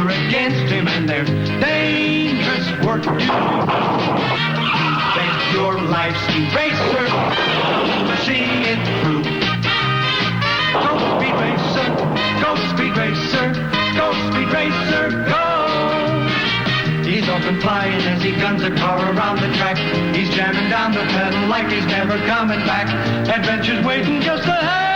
are against him, and there's dangerous work to do. Bet your life's eraser, see it through. Go speed racer, go speed racer, go speed racer, go. He's off and flying as he guns a car around the track. He's jamming down the pedal like he's never coming back. Adventure's waiting just ahead.